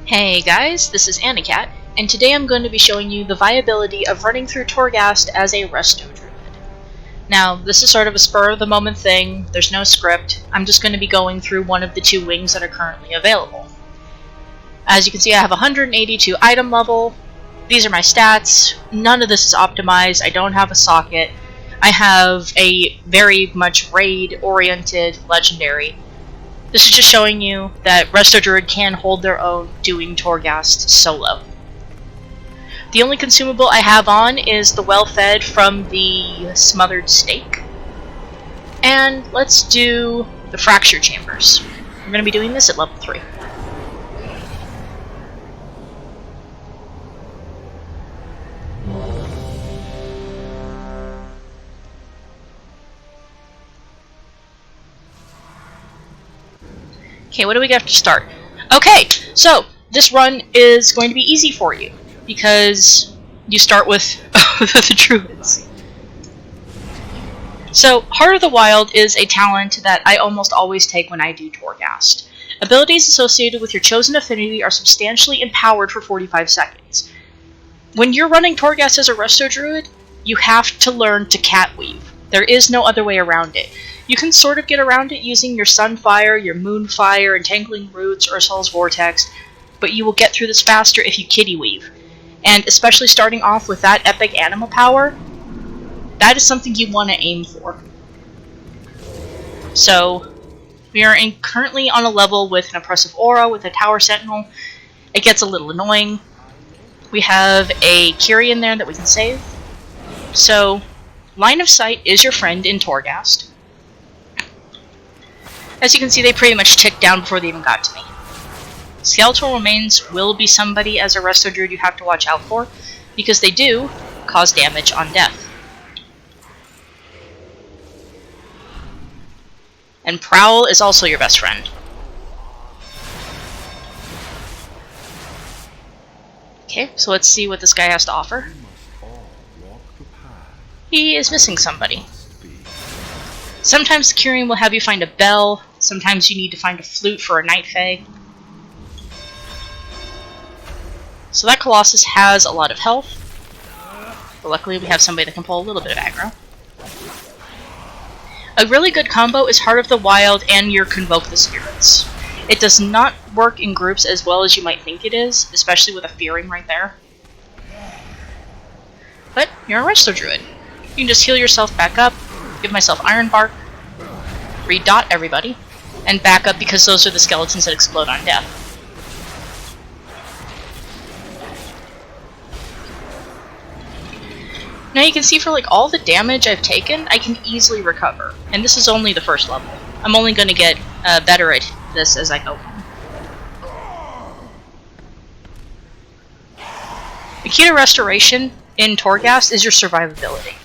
Hey guys, this is Anacat, and today I'm going to be showing you the viability of running through Torghast as a Resto Druid. Now, this is sort of a spur-of-the-moment thing, there's no script, I'm just going to be going through one of the two wings that are currently available. As you can see, I have 182 item level, these are my stats, none of this is optimized, I don't have a socket, I have a very much raid-oriented legendary. This is just showing you that Resto Druid can hold their own doing Torghast solo. The only consumable I have on is the well-fed from the smothered steak. And let's do the fracture chambers. We're going to be doing this at level 3. Okay, what do we have to start? Okay, so this run is going to be easy for you because you start with the druids. So, Heart of the Wild is a talent that I almost always take when I do Torghast. Abilities associated with your chosen affinity are substantially empowered for 45 seconds. When you're running Torghast as a Resto Druid, you have to learn to cat weave. There is no other way around it. You can sort of get around it using your Sunfire, your Moonfire, Entangling Roots, Ursul's Vortex, but you will get through this faster if you kitty weave. And especially starting off with that epic Anima Power, that is something you want to aim for. So, we are currently on a level with an Oppressive Aura with a Tower Sentinel. It gets a little annoying. We have a Kiri in there that we can save. So, Line of Sight is your friend in Torghast. As you can see, they pretty much ticked down before they even got to me. Skeletal Remains will be somebody as a Resto Druid you have to watch out for, because they do cause damage on death. And Prowl is also your best friend. Okay, so let's see what this guy has to offer. He is missing somebody. Sometimes the curing will have you find a bell, sometimes you need to find a flute for a Night Fae. So that Colossus has a lot of health, but luckily we have somebody that can pull a little bit of aggro. A really good combo is Heart of the Wild and your Convoke the Spirits. It does not work in groups as well as you might think it is, especially with a Fearing right there. But you're a Resto Druid. You can just heal yourself back up, give myself Iron Bark, redot everybody, and back up because those are the skeletons that explode on death. Now you can see for like all the damage I've taken, I can easily recover. And this is only the first level. I'm only going to get better at this as I go on. The key to restoration in Torghast is your survivability.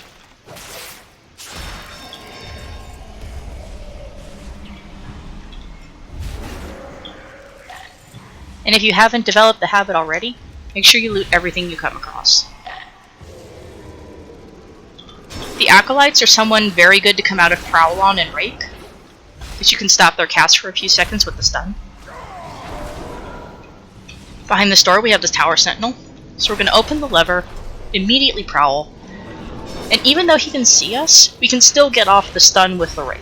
And if you haven't developed the habit already, make sure you loot everything you come across. The Acolytes are someone very good to come out of Prowl on and Rake, because you can stop their cast for a few seconds with the stun. Behind this door we have this Tower Sentinel, so we're going to open the lever, immediately Prowl, and even though he can see us, we can still get off the stun with the Rake.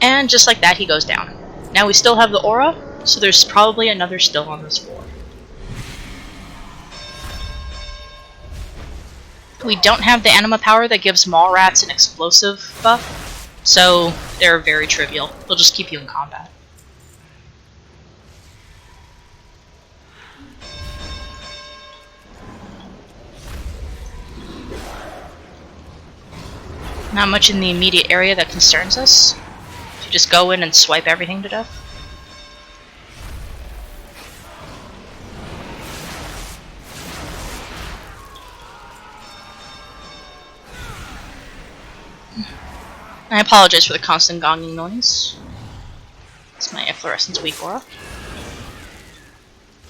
And just like that, he goes down. Now we still have the aura, so there's probably another still on this floor. We don't have the Anima Power that gives Mall Rats an explosive buff, so they're very trivial. They'll just keep you in combat. Not much in the immediate area that concerns us. Just go in and swipe everything to death. I apologize for the constant gonging noise. It's my Efflorescence weak aura.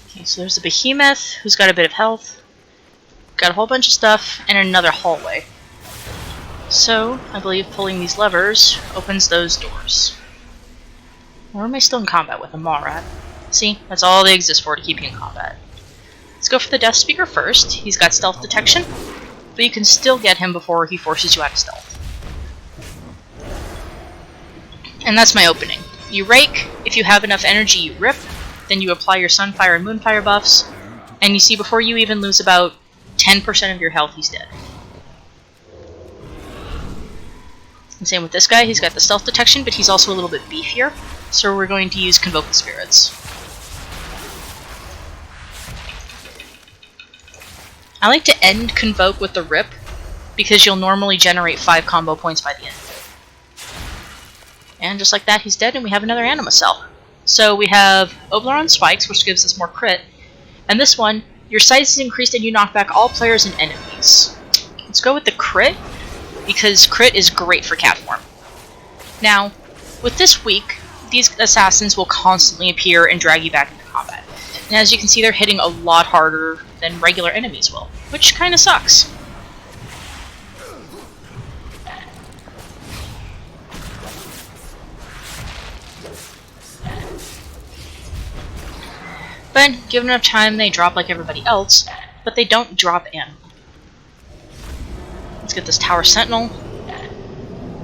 Okay, so there's the Behemoth, who's got a bit of health. Got a whole bunch of stuff, and another hallway. So, I believe pulling these levers opens those doors. Or am I still in combat with a Mawrat? See, that's all they exist for, to keep you in combat. Let's go for the Death Speaker first. He's got stealth detection, but you can still get him before he forces you out of stealth. And that's my opening. You rake, if you have enough energy you rip, then you apply your Sunfire and Moonfire buffs, and you see before you even lose about 10% of your health, he's dead. And same with this guy, he's got the stealth detection, but he's also a little bit beefier, so we're going to use Convoke the Spirits. I like to end Convoke with the Rip, because you'll normally generate 5 combo points by the end of it. And just like that, he's dead, and we have another Anima Cell. So we have Oblaron Spikes, which gives us more crit, and this one, your size is increased and you knock back all players and enemies. Let's go with the crit, because crit is great for cat form. Now, with this weak, these assassins will constantly appear and drag you back into combat. And as you can see, they're hitting a lot harder than regular enemies will, which kinda sucks. But given enough time, they drop like everybody else, but they don't drop Anima. Let's get this Tower Sentinel.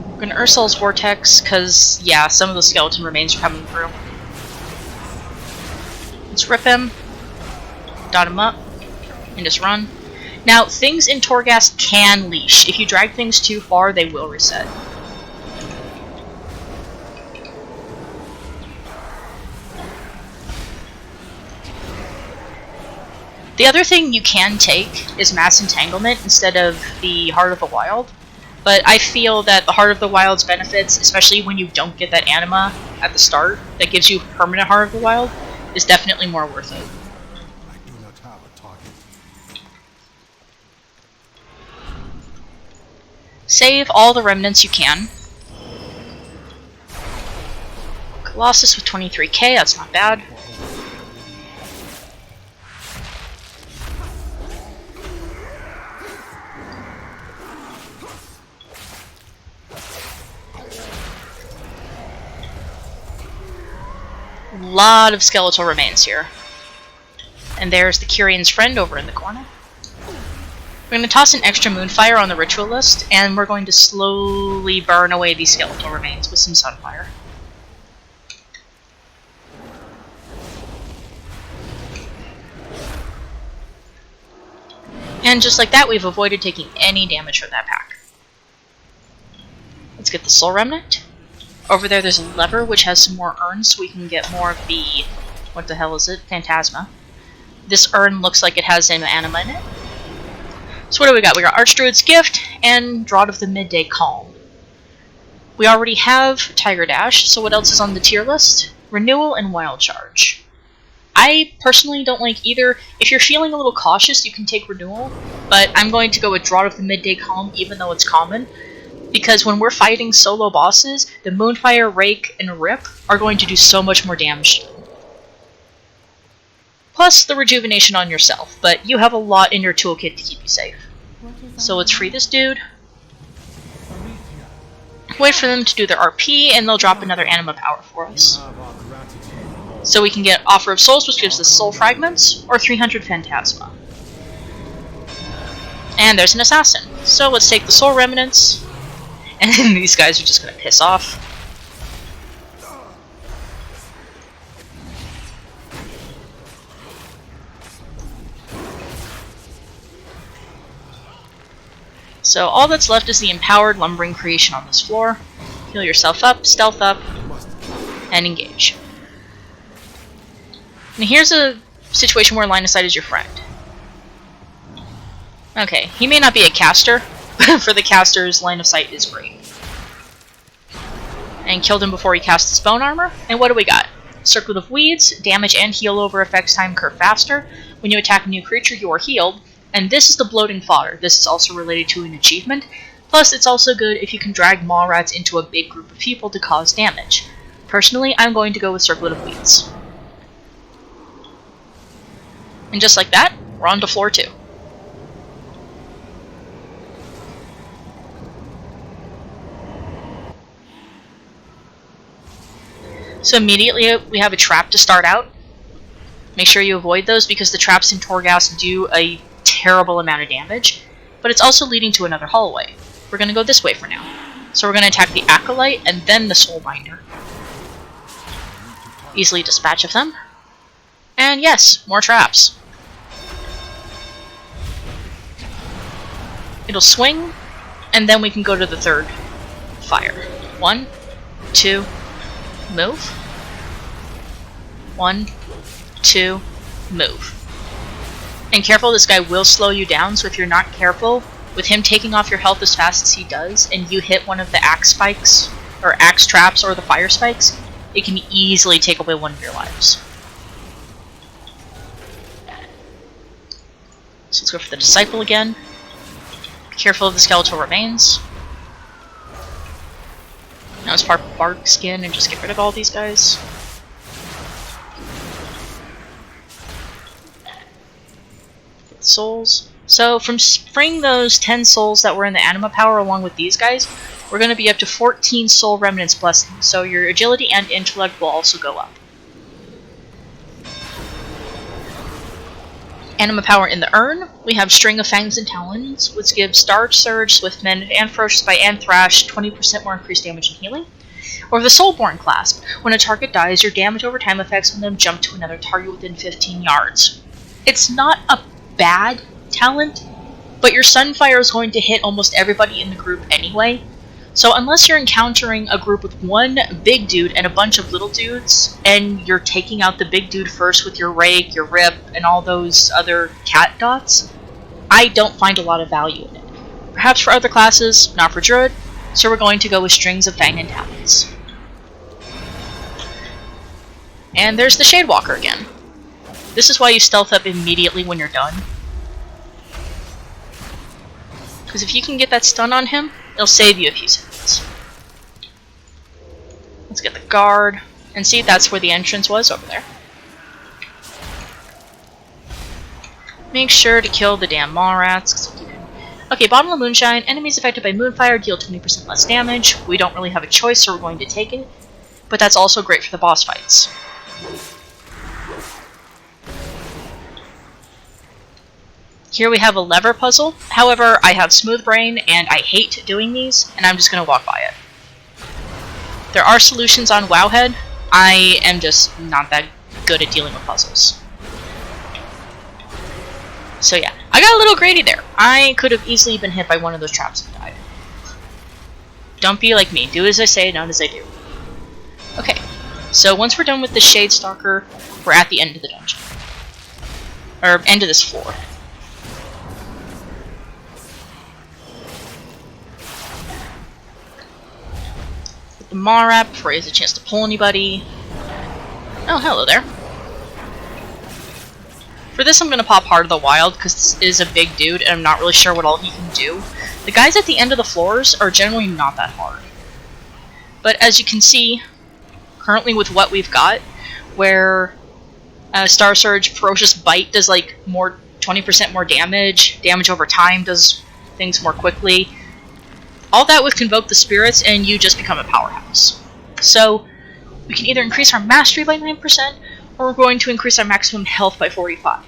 We're gonna Ursul's Vortex, because, yeah, some of the skeleton remains are coming through. Let's rip him, dot him up, and just run. Now, things in Torghast can leash. If you drag things too far, they will reset. The other thing you can take is Mass Entanglement instead of the Heart of the Wild, but I feel that the Heart of the Wild's benefits, especially when you don't get that Anima at the start that gives you permanent Heart of the Wild, is definitely more worth it. Save all the remnants you can. Colossus with 23k, that's not bad. Lot of skeletal remains here. And there's the Kyrian's friend over in the corner. We're going to toss an extra Moonfire on the ritual list, and we're going to slowly burn away these skeletal remains with some Sunfire. And just like that, we've avoided taking any damage from that pack. Let's get the Soul Remnant. Over there's a lever which has some more urns, so we can get more of the... what the hell is it? Phantasma. This urn looks like it has an Anima in it. So what do we got? We got Archdruid's Gift and Draught of the Midday Calm. We already have Tiger Dash, so what else is on the tier list? Renewal and Wild Charge. I personally don't like either. If you're feeling a little cautious, you can take Renewal, but I'm going to go with Draught of the Midday Calm, even though it's common. Because when we're fighting solo bosses, the Moonfire, Rake, and Rip are going to do so much more damage. Plus the rejuvenation on yourself, but you have a lot in your toolkit to keep you safe. So let's free this dude. Wait for them to do their RP, and they'll drop another Anima Power for us. So we can get Offer of Souls, which gives us Soul Fragments, or 300 Phantasma. And there's an Assassin. So let's take the Soul Remnants. And then these guys are just gonna piss off. So all that's left is the Empowered Lumbering Creation on this floor. Heal yourself up, stealth up, and engage. Now here's a situation where line of sight is your friend. Okay, he may not be a caster, but for the casters, line of sight is great. And killed him before he cast his bone armor. And what do we got? Circlet of Weeds, damage and heal over effects time curve faster. When you attack a new creature, you are healed. And this is the Bloating Fodder. This is also related to an achievement. Plus, it's also good if you can drag Mawrats into a big group of people to cause damage. Personally, I'm going to go with Circlet of Weeds. And just like that, we're on to floor 2. So immediately we have a trap to start out. Make sure you avoid those because the traps in Torghast do a terrible amount of damage, but it's also leading to another hallway. We're going to go this way for now. So we're going to attack the Acolyte and then the Soulbinder. Easily dispatch of them. And yes, more traps. It'll swing, and then we can go to the third fire. 1, 2, move. 1, 2, move. And careful, this guy will slow you down, so if you're not careful, with him taking off your health as fast as he does, and you hit one of the axe spikes, or axe traps, or the fire spikes, it can easily take away one of your lives. So let's go for the Disciple again. Be careful of the skeletal remains. Now let's part bark skin and just get rid of all these guys. Souls. So from spraying those 10 souls that were in the Anima Power along with these guys, we're going to be up to 14 Soul Remnants Blessing, so your agility and intellect will also go up. Anima Power in the Urn, we have String of Fangs and Talons, which gives Star Surge, Swiftmend, and Ferocious Bite, and Thrash 20% more increased damage and healing. Or the Soulborn Clasp, when a target dies, your damage over time effects on them jump to another target within 15 yards. It's not a bad talent, but your Sunfire is going to hit almost everybody in the group anyway. So unless you're encountering a group with one big dude and a bunch of little dudes, and you're taking out the big dude first with your Rake, your Rip, and all those other cat dots, I don't find a lot of value in it. Perhaps for other classes, not for Druid, so we're going to go with Strings of Fang and Talons. And there's the Shadewalker again. This is why you stealth up immediately when you're done. Because if you can get that stun on him, it'll save you a few seconds. Let's get the guard. And see, that's where the entrance was, over there. Make sure to kill the damn maw rats. Okay, Bottle of Moonshine. Enemies affected by Moonfire deal 20% less damage. We don't really have a choice, so we're going to take it. But that's also great for the boss fights. Here we have a lever puzzle. However, I have smooth brain and I hate doing these, and I'm just going to walk by it. There are solutions on Wowhead. I am just not that good at dealing with puzzles. So yeah, I got a little greedy there. I could have easily been hit by one of those traps and died. Don't be like me. Do as I say, not as I do. Okay, so once we're done with the Shade Stalker, we're at the end of the dungeon. Or end of this floor. The Marap before he has a chance to pull anybody. Oh, hello there. For this I'm going to pop Heart of the Wild, because this is a big dude and I'm not really sure what all he can do. The guys at the end of the floors are generally not that hard. But as you can see, currently with what we've got, where Star Surge, Ferocious Bite does like 20% more damage, damage over time does things more quickly. All that with Convoke the Spirits, and you just become a powerhouse. So, we can either increase our mastery by 9%, or we're going to increase our maximum health by 45.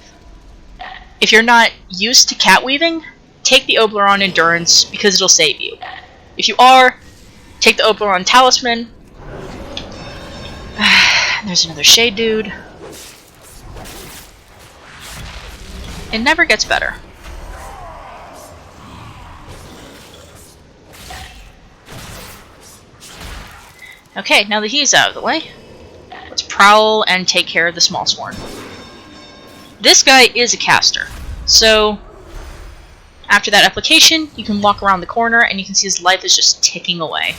If you're not used to cat weaving, take the Oberon Endurance, because it'll save you. If you are, take the Oberon Talisman. There's another Shade dude. It never gets better. Okay, now that he's out of the way, let's prowl and take care of the Smallsworn. This guy is a caster, so after that application, you can walk around the corner and you can see his life is just ticking away.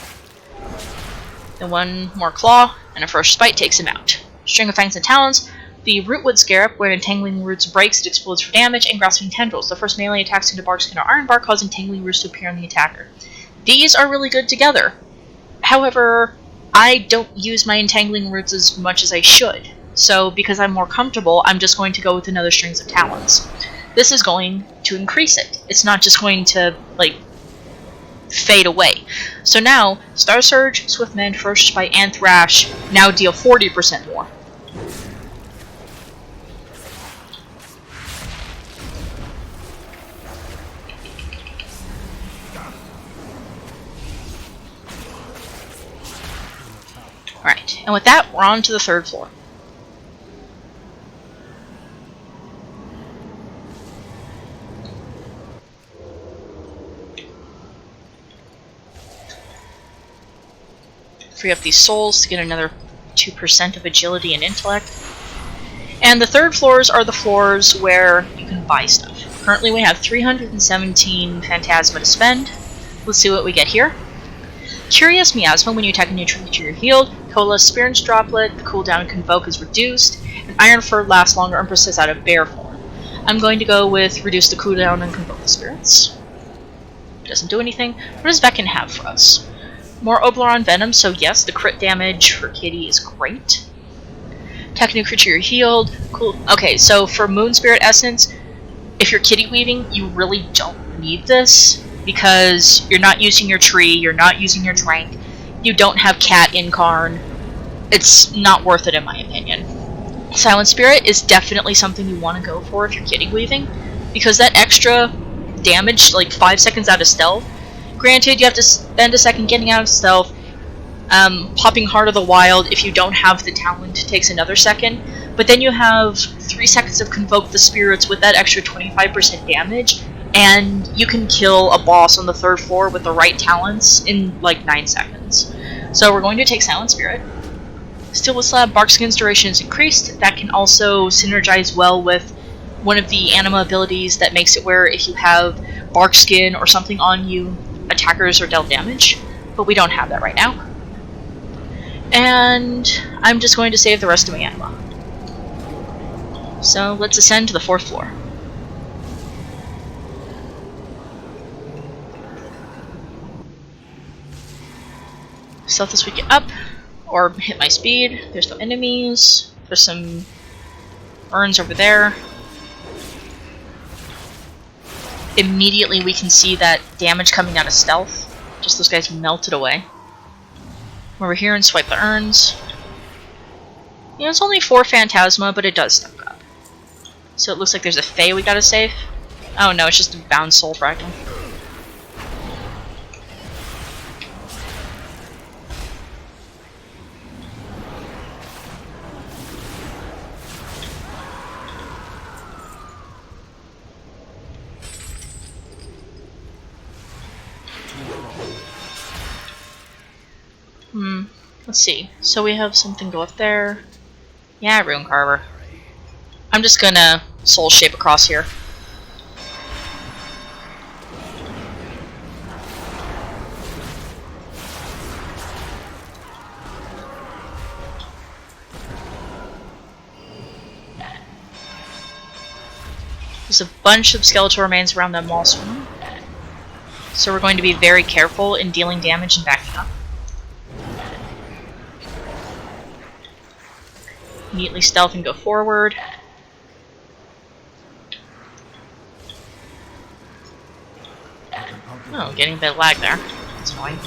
Then one more claw, and a Ferocious Bite takes him out. String of Fangs and Talons. The Rootwood Scarab, where Entangling Roots breaks, it explodes for damage, and Grasping Tendrils. The first melee attacks into bark, skin, or iron bark cause Entangling Roots to appear on the attacker. These are really good together. However, I don't use my Entangling Roots as much as I should. So, because I'm more comfortable, I'm just going to go with another Strings of Talons. This is going to increase it. It's not just going to, like, fade away. So now, Star Surge, Swiftmend, Ferocious Bite, and Thrash now deal 40% more. Alright, and with that, we're on to the 3rd floor. Free up these souls to get another 2% of agility and intellect. And the 3rd floors are the floors where you can buy stuff. Currently we have 317 Phantasma to spend. Let's see what we get here. Curious Miasma, when you attack a neutral creature you're healed. Coalesce Spirits Droplet, the cooldown Convoke is reduced. And Iron Fur lasts longer and persists out of bear form. I'm going to go with reduce the cooldown and Convoke the Spirits. Doesn't do anything. What does Veccan have for us? More Oberon Venom, so yes, the crit damage for Kitty is great. Attack a new creature you're healed. Cool. Okay, so for Moon Spirit Essence, if you're Kitty Weaving, you really don't need this, because you're not using your tree, you're not using your Drank, you don't have Cat Incarn. It's not worth it in my opinion. Silent Spirit is definitely something you want to go for if you're Kitty Weaving, because that extra damage, like 5 seconds out of stealth, granted, you have to spend a second getting out of stealth. Popping Heart of the Wild, if you don't have the talent, takes another second. But then you have 3 seconds of Convoke the Spirits with that extra 25% damage, and you can kill a boss on the 3rd floor with the right talents in like 9 seconds. So we're going to take Silent Spirit. Steel Wood Slab, Barkskin's duration is increased. That can also synergize well with one of the Anima abilities that makes it where if you have Barkskin or something on you, attackers are dealt damage, but we don't have that right now. And I'm just going to save the rest of my Anima. So let's ascend to the 4th floor. Stealth this week up, or hit my speed. There's no enemies. There's some urns over there. Immediately we can see that damage coming out of stealth. Just those guys melted away. Over here and swipe the urns. You know, it's only 4 Phantasma, but it does stack up. So it looks like there's a Fae we gotta save. Oh no, it's just a bound soul fractal. Let's see. So we have something go up there. Yeah, Rune Carver. I'm just gonna soul shape across here. There's a bunch of skeletal remains around that mall swamp. So we're going to be very careful in dealing damage and backing up. Immediately stealth and go forward. Oh, getting a bit of lag there. That's annoying.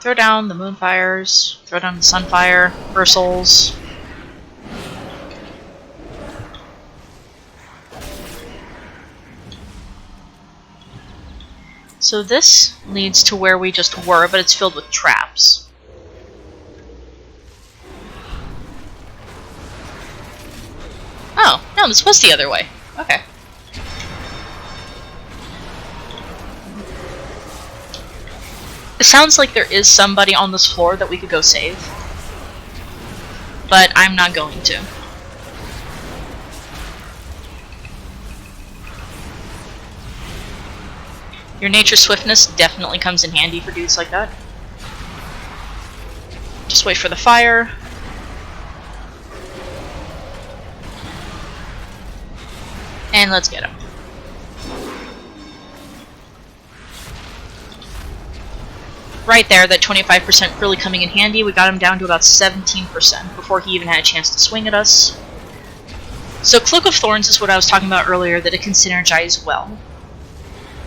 Throw down the Moonfires. Throw down the Sunfire. Ursals. So this leads to where we just were, but it's filled with traps. Oh, no, this was the other way. Okay. It sounds like there is somebody on this floor that we could go save. But I'm not going to. Your nature swiftness definitely comes in handy for dudes like that. Just wait for the fire. And let's get him. Right there, that 25% really coming in handy. We got him down to about 17% before he even had a chance to swing at us. So Cloak of Thorns is what I was talking about earlier, that it can synergize well.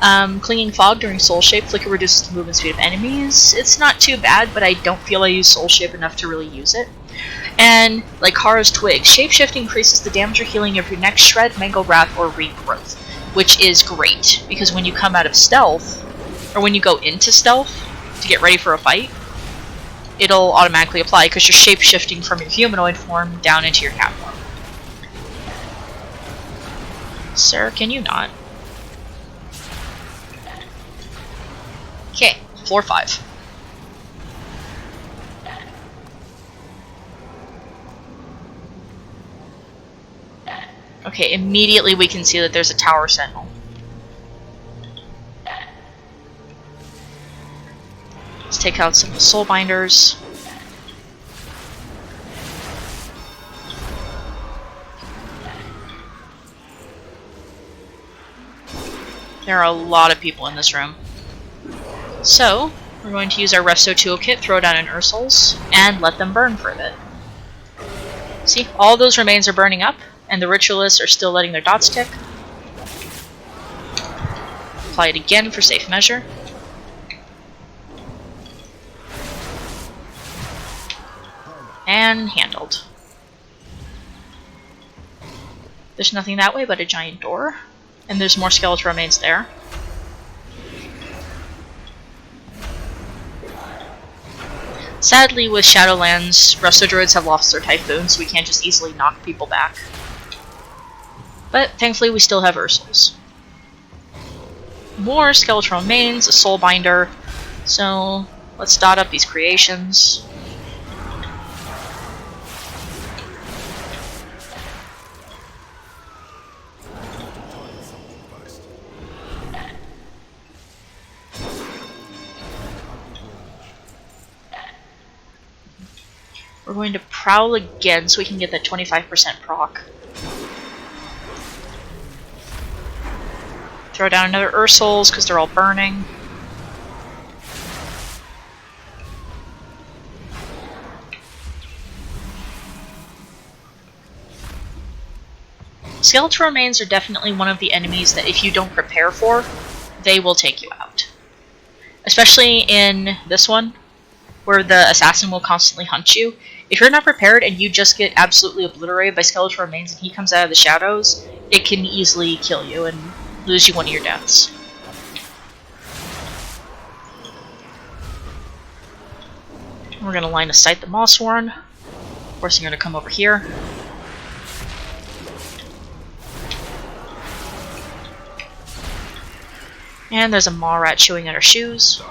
Clinging Fog during Soul Shape. Flicker reduces the movement speed of enemies. It's not too bad, but I don't feel I use Soul Shape enough to really use it. And like Kara's Twig, Shapeshift increases the damage or healing of your next Shred, Mangle, Wrath, or Regrowth, which is great, because when you come out of stealth, or when you go into stealth to get ready for a fight, it'll automatically apply, because you're shapeshifting from your humanoid form down into your cat form. Sir, can you not? Okay, floor 5. Okay, immediately we can see that there's a tower sentinel. Let's take out some of the soul binders. There are a lot of people in this room. So, we're going to use our Resto toolkit, throw down an Ursul's, and let them burn for a bit. See, all those remains are burning up, and the ritualists are still letting their dots tick. Apply it again for safe measure. And handled. There's nothing that way but a giant door, and there's more skeletal remains there. Sadly, with Shadowlands, Resto Druids have lost their Typhoon, so we can't just easily knock people back. But thankfully we still have Ursul's. More skeletal remains, a soul binder, so let's dot up these creations. We're going to prowl again so we can get that 25% proc. Throw down another Ursul's because they're all burning. Skeletal remains are definitely one of the enemies that if you don't prepare for, they will take you out. Especially in this one, where the assassin will constantly hunt you. If you're not prepared and you just get absolutely obliterated by skeletal remains and he comes out of the shadows, it can easily kill you and lose you one of your deaths. We're going to line of sight the Mossworn. Of course, you're going to come over here. And there's a Mallrat chewing at her shoes.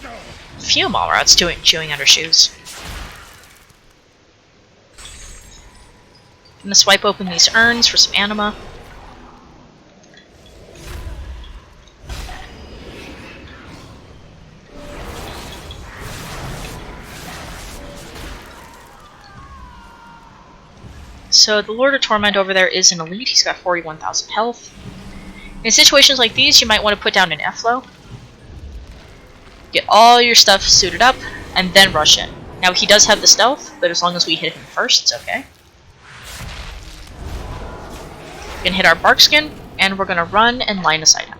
A few Mallrats chewing at her shoes. I'm going to swipe open these urns for some anima. So the Lord of Torment over there is an elite. He's got 41,000 health. In situations like these, you might want to put down an F-Flow. Get all your stuff suited up, and then rush in. Now he does have the stealth, but as long as we hit him first, it's okay. We're going to hit our Barkskin, and we're going to run and line of sight him.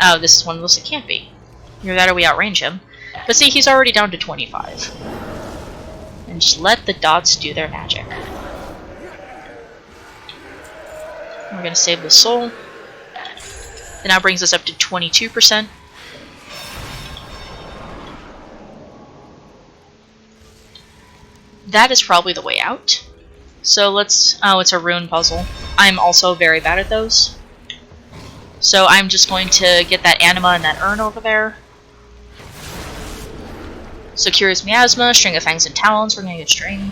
Oh, this is one of those that can't be. Either that or we outrange him. But see, he's already down to 25. And just let the dots do their magic. We're going to save the soul. That now brings us up to 22%. That is probably the way out. So let's... Oh, it's a rune puzzle. I'm also very bad at those. So I'm just going to get that anima and that urn over there. So Curious Miasma, String of Fangs and Talons, we're going to get String.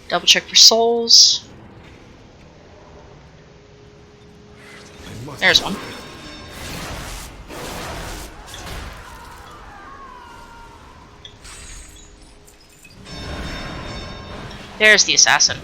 Double check for souls. There's one. There's the assassin.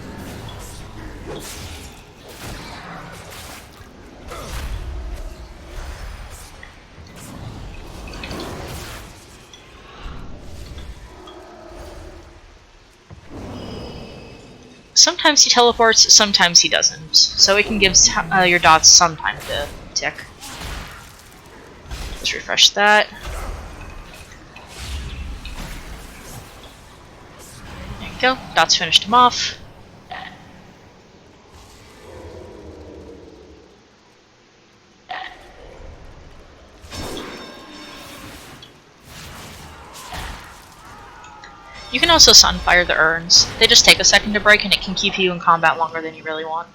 Sometimes he teleports, sometimes he doesn't. So it can give your dots some time to tick. Let's refresh that. There you go. Dots finished him off. You can also sunfire the urns. They just take a second to break and it can keep you in combat longer than you really want.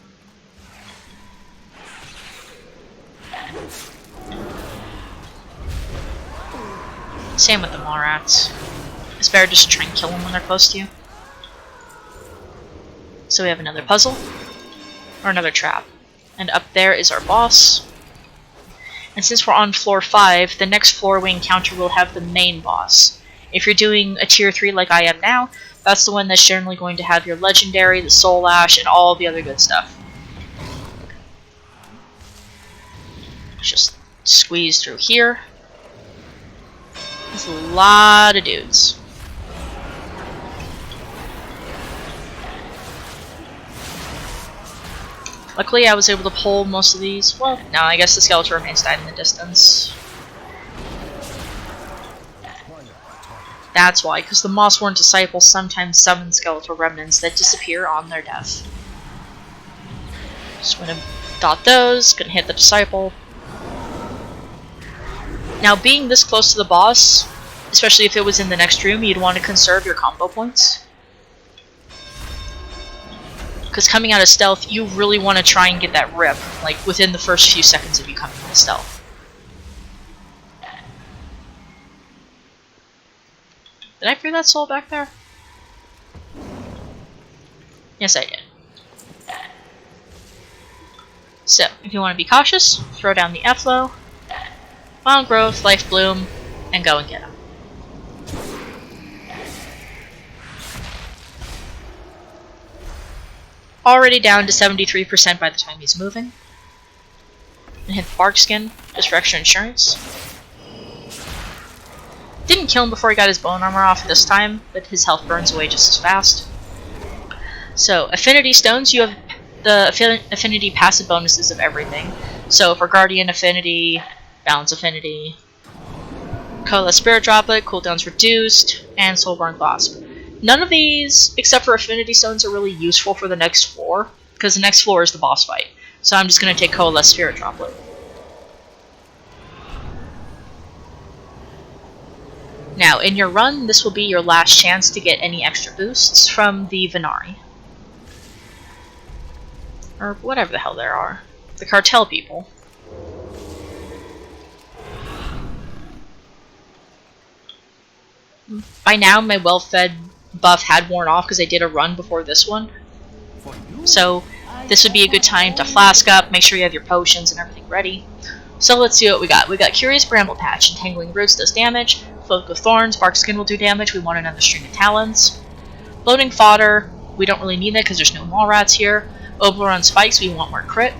Same with the mall rats. It's better just to try and kill them when they're close to you. So we have another puzzle. Or another trap. And up there is our boss. And since we're on floor 5, the next floor we encounter will have the main boss. If you're doing a tier 3 like I am now, that's the one that's generally going to have your legendary, the soul ash, and all the other good stuff. Let's just squeeze through here. There's a lot of dudes. Luckily I was able to pull most of these. Well, no, I guess the skeleton remains died in the distance. That's why, because the Mossworn Disciples sometimes summon skeletal remnants that disappear on their death. Just gonna dot those, gonna hit the Disciple. Now, being this close to the boss, especially if it was in the next room, you'd want to conserve your combo points. Because coming out of stealth, you really want to try and get that rip, like within the first few seconds of you coming out of stealth. Did I free that soul back there? Yes, I did. So, if you want to be cautious, throw down the Efflow, Wild Growth, Life Bloom, and go and get him. Already down to 73% by the time he's moving. And hit the Bark Skin, just for extra insurance. Didn't kill him before he got his bone armor off this time, but his health burns away just as fast. So, Affinity Stones, you have the Affinity passive bonuses of everything. So, for Guardian Affinity, Balance Affinity, Coalesce Spirit Droplet, cooldown's reduced, and Soulborn Clasp. None of these, except for Affinity Stones, are really useful for the next floor, because the next floor is the boss fight. So I'm just going to take Coalesce Spirit Droplet. Now, in your run, this will be your last chance to get any extra boosts from the Venari. Or whatever the hell there are. The cartel people. By now, my well-fed buff had worn off because I did a run before this one. So, this would be a good time to flask up, make sure you have your potions and everything ready. So let's see what we got. We got Curious Bramble Patch, Entangling Roots does damage, Cloak of Thorns, Bark Skin will do damage, we want another String of Talons. Floating Fodder, we don't really need that because there's no mall rats here. Oberon Spikes, we want more crit.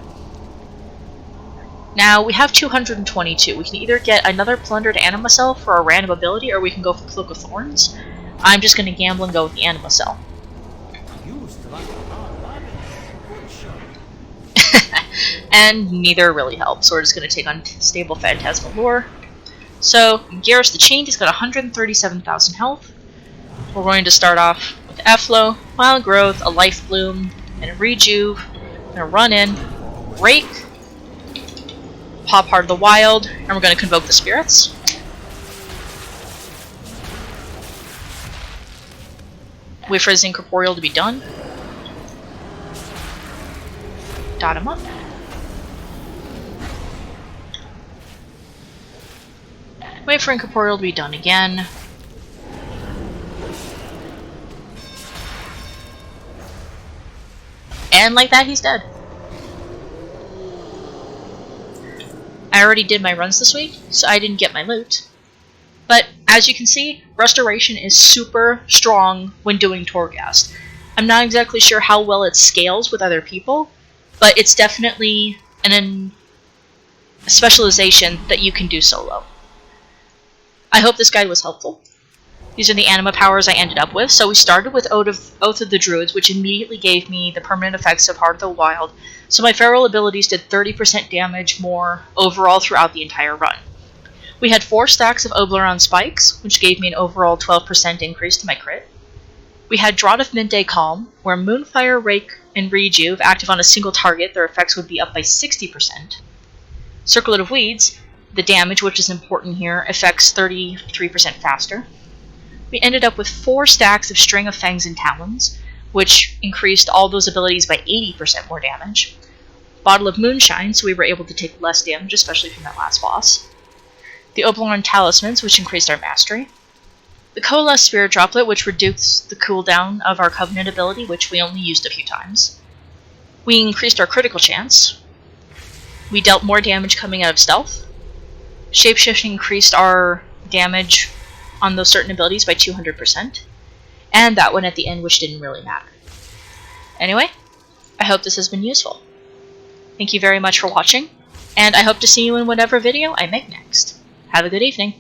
Now, we have 222. We can either get another Plundered Anima Cell for a random ability, or we can go for Cloak of Thorns. I'm just going to gamble and go with the Anima Cell. And neither really helps, so we're just going to take Unstable Phantasmal Lure. So, Garrus the Chained, he's got 137,000 health. We're going to start off with Efflow, Wild Growth, a Life Bloom, and a Rejuve. We're going to run in, Rake, pop Heart of the Wild, and we're going to Convoke the Spirits. Wait for his Incorporeal to be done. Dot him up. Wait for Incorporeal to be done again. And like that, he's dead. I already did my runs this week, so I didn't get my loot. But, as you can see, Restoration is super strong when doing Torghast. I'm not exactly sure how well it scales with other people, but it's definitely a specialization that you can do solo. I hope this guide was helpful. These are the Anima Powers I ended up with. So we started with Oath of the Druids, which immediately gave me the permanent effects of Heart of the Wild, so my feral abilities did 30% damage more overall throughout the entire run. We had 4 stacks of Oberon Spikes, which gave me an overall 12% increase to my crit. We had Draught of Midday Calm, where Moonfire, Rake, and Rejuve, active on a single target, their effects would be up by 60%. Circlet of Weeds, the damage, which is important here, affects 33% faster. We ended up with 4 stacks of String of Fangs and Talons, which increased all those abilities by 80% more damage. Bottle of Moonshine, so we were able to take less damage, especially from that last boss. The Oberon Talismans, which increased our mastery. The Coalesced Spirit Droplet, which reduced the cooldown of our Covenant ability, which we only used a few times. We increased our critical chance. We dealt more damage coming out of stealth. Shapeshifting increased our damage on those certain abilities by 200%. And that one at the end, which didn't really matter. Anyway, I hope this has been useful. Thank you very much for watching, and I hope to see you in whatever video I make next. Have a good evening.